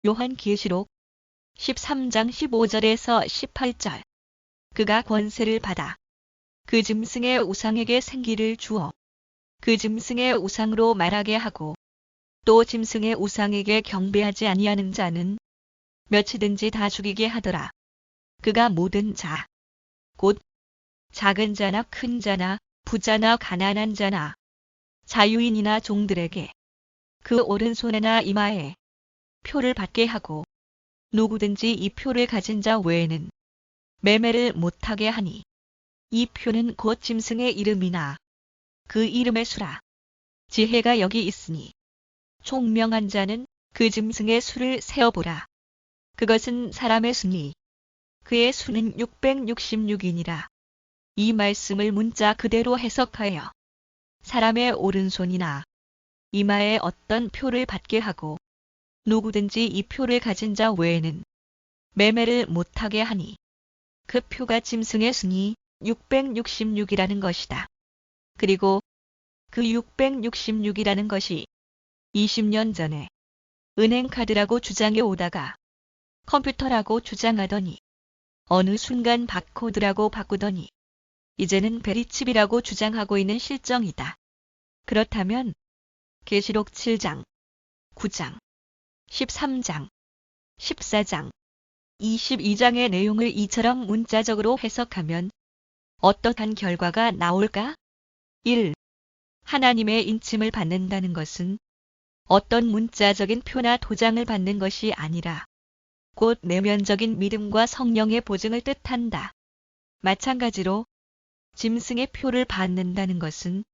요한계시록 13장 15절에서 18절. 그가 권세를 받아 그 짐승의 우상에게 생기를 주어 그 짐승의 우상으로 말하게 하고 또 짐승의 우상에게 경배하지 아니하는 자는 몇이든지 다 죽이게 하더라. 그가 모든 자, 곧 작은 자나 큰 자나 부자나 가난한 자나 자유인이나 종들에게 그 오른손에나 이마에 표를 받게 하고 누구든지 이 표를 가진 자 외에는 매매를 못하게 하니 이 표는 곧 짐승의 이름이나 그 이름의 수라. 지혜가 여기 있으니 총명한 자는 그 짐승의 수를 세어보라. 그것은 사람의 수니 그의 수는 666이니라. 이 말씀을 문자 그대로 해석하여 사람의 오른손이나 이마에 어떤 표를 받게 하고 누구든지 이 표를 가진 자 외에는 매매를 못하게 하니 그 표가 짐승의 수니 666이라는 것이다. 그리고 그 666이라는 것이 20년 전에 은행카드라고 주장해 오다가 컴퓨터라고 주장하더니 어느 순간 바코드라고 바꾸더니 이제는 베리칩이라고 주장하고 있는 실정이다. 그렇다면 계시록 7장, 9장, 13장, 14장, 22장의 내용을 이처럼 문자적으로 해석하면 어떠한 결과가 나올까? 1. 하나님의 인침을 받는다는 것은 어떤 문자적인 표나 도장을 받는 것이 아니라 곧 내면적인 믿음과 성령의 보증을 뜻한다. 마찬가지로 짐승의 표를 받는다는 것은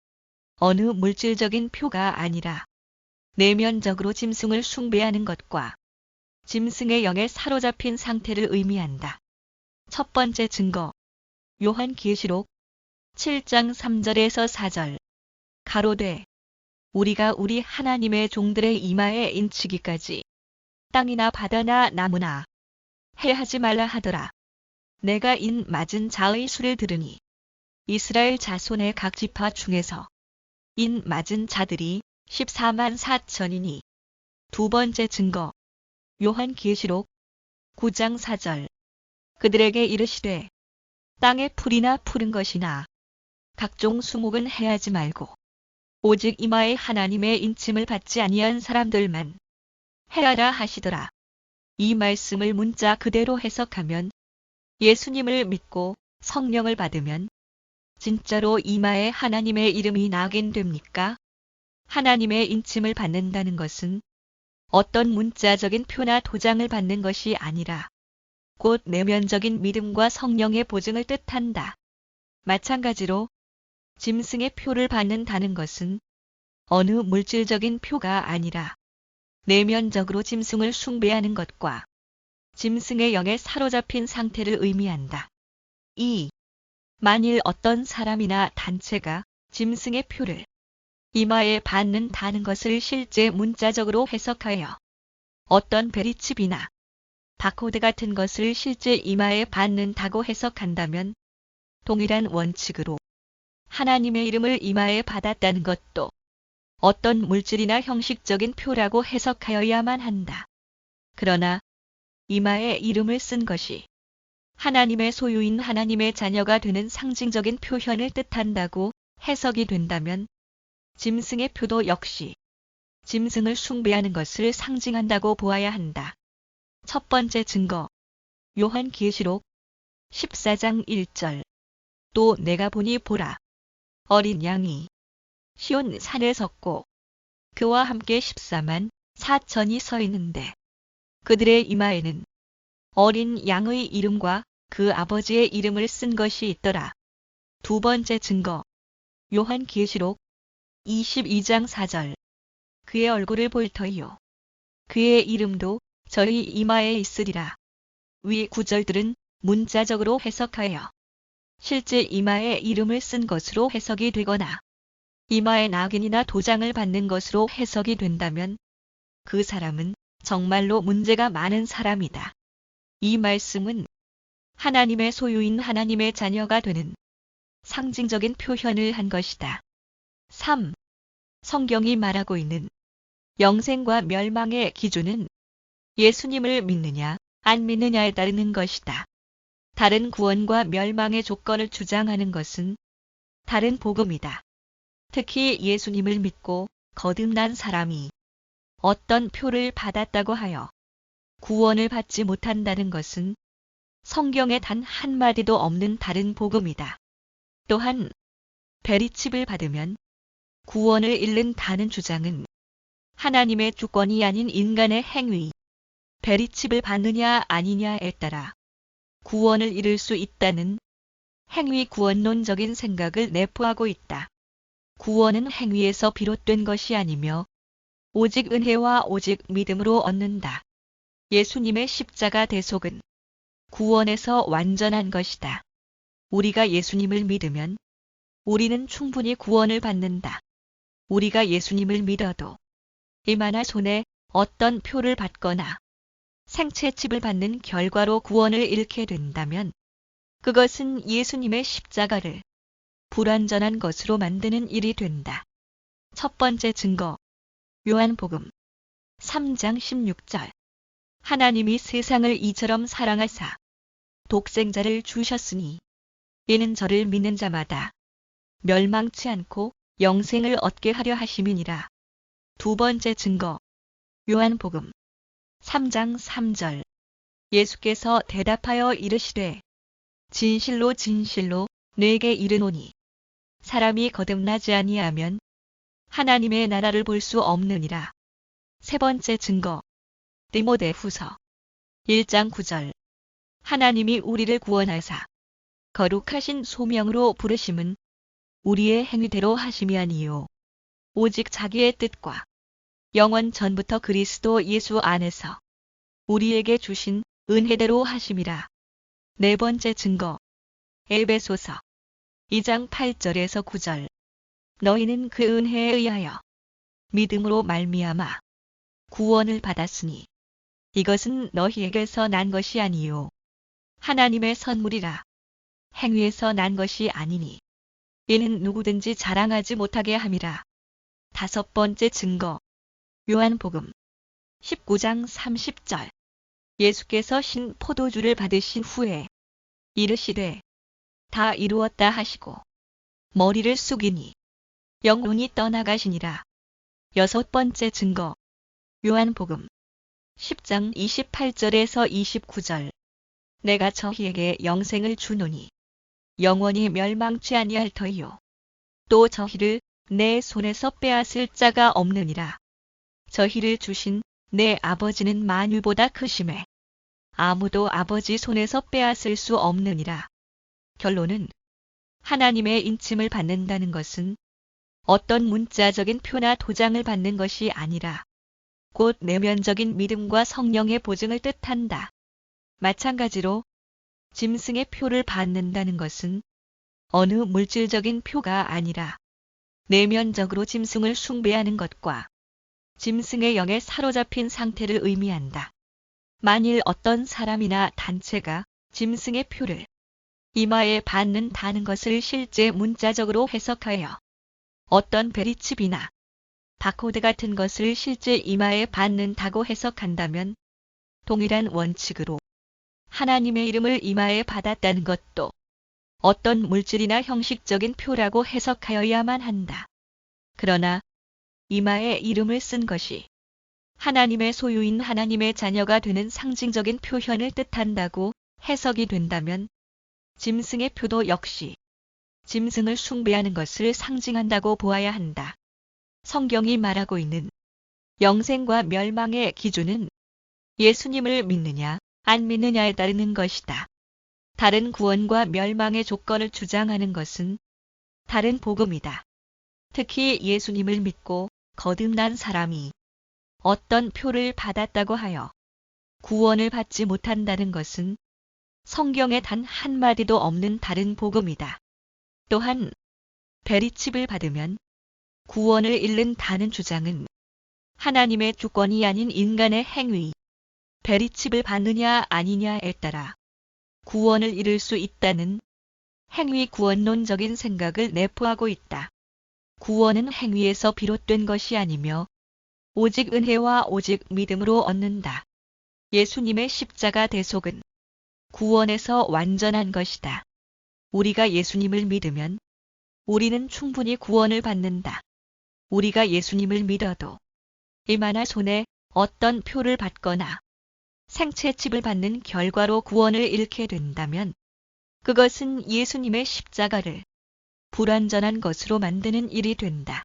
어느 물질적인 표가 아니라 내면적으로 짐승을 숭배하는 것과 짐승의 영에 사로잡힌 상태를 의미한다. 첫 번째 증거. 요한계시록 7장 3절에서 4절. 가로되 우리가 우리 하나님의 종들의 이마에 인치기까지 땅이나 바다나 나무나 해하지 말라 하더라. 내가 인 맞은 자의 수를 들으니 이스라엘 자손의 각 지파 중에서 인 맞은 자들이 14만 4천이니. 두 번째 증거. 요한계시록 9장 4절. 그들에게 이르시되 땅의 풀이나 푸른 것이나 각종 수목은 해하지 말고 오직 이마에 하나님의 인침을 받지 아니한 사람들만 해하라 하시더라. 이 말씀을 문자 그대로 해석하면 예수님을 믿고 성령을 받으면 진짜로 이마에 하나님의 이름이 나긴 됩니까? 하나님의 인침을 받는다는 것은 어떤 문자적인 표나 도장을 받는 것이 아니라 곧 내면적인 믿음과 성령의 보증을 뜻한다. 마찬가지로 짐승의 표를 받는다는 것은 어느 물질적인 표가 아니라 내면적으로 짐승을 숭배하는 것과 짐승의 영에 사로잡힌 상태를 의미한다. 2. 만일 어떤 사람이나 단체가 짐승의 표를 이마에 받는다는 것을 실제 문자적으로 해석하여 어떤 베리칩이나 바코드 같은 것을 실제 이마에 받는다고 해석한다면 동일한 원칙으로 하나님의 이름을 이마에 받았다는 것도 어떤 물질이나 형식적인 표라고 해석하여야만 한다. 그러나 이마에 이름을 쓴 것이 하나님의 소유인 하나님의 자녀가 되는 상징적인 표현을 뜻한다고 해석이 된다면 짐승의 표도 역시 짐승을 숭배하는 것을 상징한다고 보아야 한다. 첫 번째 증거. 요한계시록 14장 1절. 또 내가 보니 보라. 어린 양이 시온 산에 섰고 그와 함께 14만 4천이 서 있는데 그들의 이마에는 어린 양의 이름과 그 아버지의 이름을 쓴 것이 있더라. 두 번째 증거. 요한계시록 22장 4절. 그의 얼굴을 볼 터이요. 그의 이름도 저희 이마에 있으리라. 위 구절들은 문자적으로 해석하여 실제 이마에 이름을 쓴 것으로 해석이 되거나 이마에 낙인이나 도장을 받는 것으로 해석이 된다면 그 사람은 정말로 문제가 많은 사람이다. 이 말씀은 하나님의 소유인 하나님의 자녀가 되는 상징적인 표현을 한 것이다. 3. 성경이 말하고 있는 영생과 멸망의 기준은 예수님을 믿느냐, 안 믿느냐에 따르는 것이다. 다른 구원과 멸망의 조건을 주장하는 것은 다른 복음이다. 특히 예수님을 믿고 거듭난 사람이 어떤 표를 받았다고 하여 구원을 받지 못한다는 것은 성경에 단 한마디도 없는 다른 복음이다. 또한 베리칩을 받으면 구원을 잃는다는 주장은 하나님의 주권이 아닌 인간의 행위, 베리칩을 받느냐 아니냐에 따라 구원을 잃을 수 있다는 행위 구원론적인 생각을 내포하고 있다. 구원은 행위에서 비롯된 것이 아니며 오직 은혜와 오직 믿음으로 얻는다. 예수님의 십자가 대속은 구원에서 완전한 것이다. 우리가 예수님을 믿으면 우리는 충분히 구원을 받는다. 우리가 예수님을 믿어도 이마나 손에 어떤 표를 받거나 생채칩을 받는 결과로 구원을 잃게 된다면 그것은 예수님의 십자가를 불완전한 것으로 만드는 일이 된다. 첫 번째 증거, 요한복음 3장 16절. 하나님이 세상을 이처럼 사랑하사 독생자를 주셨으니 이는 저를 믿는 자마다 멸망치 않고 영생을 얻게 하려 하심이니라. 두 번째 증거, 요한복음 3장 3절. 예수께서 대답하여 이르시되 진실로 진실로 네게 이르노니 사람이 거듭나지 아니하면 하나님의 나라를 볼 수 없느니라. 세 번째 증거, 디모데후서 1장 9절. 하나님이 우리를 구원하사 거룩하신 소명으로 부르심은 우리의 행위대로 하심이 아니요 오직 자기의 뜻과 영원 전부터 그리스도 예수 안에서 우리에게 주신 은혜대로 하심이라. 네 번째 증거, 에베소서 2장 8절에서 9절. 너희는 그 은혜에 의하여 믿음으로 말미암아 구원을 받았으니 이것은 너희에게서 난 것이 아니요 하나님의 선물이라. 행위에서 난 것이 아니니 이는 누구든지 자랑하지 못하게 함이라. 다섯 번째 증거, 요한복음 19장 30절. 예수께서 신 포도주를 받으신 후에 이르시되 다 이루었다 하시고 머리를 숙이니 영혼이 떠나가시니라. 여섯 번째 증거, 요한복음 10장 28절에서 29절. 내가 저희에게 영생을 주노니 영원히 멸망치 아니할 터이요 또 저희를 내 손에서 빼앗을 자가 없느니라. 저희를 주신 내 아버지는 만유보다 크심에 아무도 아버지 손에서 빼앗을 수 없느니라. 결론은 하나님의 인침을 받는다는 것은 어떤 문자적인 표나 도장을 받는 것이 아니라 곧 내면적인 믿음과 성령의 보증을 뜻한다. 마찬가지로 짐승의 표를 받는다는 것은 어느 물질적인 표가 아니라 내면적으로 짐승을 숭배하는 것과 짐승의 영에 사로잡힌 상태를 의미한다. 만일 어떤 사람이나 단체가 짐승의 표를 이마에 받는다는 것을 실제 문자적으로 해석하여 어떤 베리칩이나 바코드 같은 것을 실제 이마에 받는다고 해석한다면 동일한 원칙으로 하나님의 이름을 이마에 받았다는 것도 어떤 물질이나 형식적인 표라고 해석하여야만 한다. 그러나 이마에 이름을 쓴 것이 하나님의 소유인 하나님의 자녀가 되는 상징적인 표현을 뜻한다고 해석이 된다면 짐승의 표도 역시 짐승을 숭배하는 것을 상징한다고 보아야 한다. 성경이 말하고 있는 영생과 멸망의 기준은 예수님을 믿느냐 안 믿느냐에 따르는 것이다. 다른 구원과 멸망의 조건을 주장하는 것은 다른 복음이다. 특히 예수님을 믿고 거듭난 사람이 어떤 표를 받았다고 하여 구원을 받지 못한다는 것은 성경에 단 한마디도 없는 다른 복음이다. 또한 베리칩을 받으면 구원을 잃는다는 주장은 하나님의 주권이 아닌 인간의 행위, 베리칩을 받느냐 아니냐에 따라 구원을 잃을 수 있다는 행위 구원론적인 생각을 내포하고 있다. 구원은 행위에서 비롯된 것이 아니며 오직 은혜와 오직 믿음으로 얻는다. 예수님의 십자가 대속은 구원에서 완전한 것이다. 우리가 예수님을 믿으면 우리는 충분히 구원을 받는다. 우리가 예수님을 믿어도 이마나 손에 어떤 표를 받거나 생채칩을 받는 결과로 구원을 잃게 된다면 그것은 예수님의 십자가를 불완전한 것으로 만드는 일이 된다.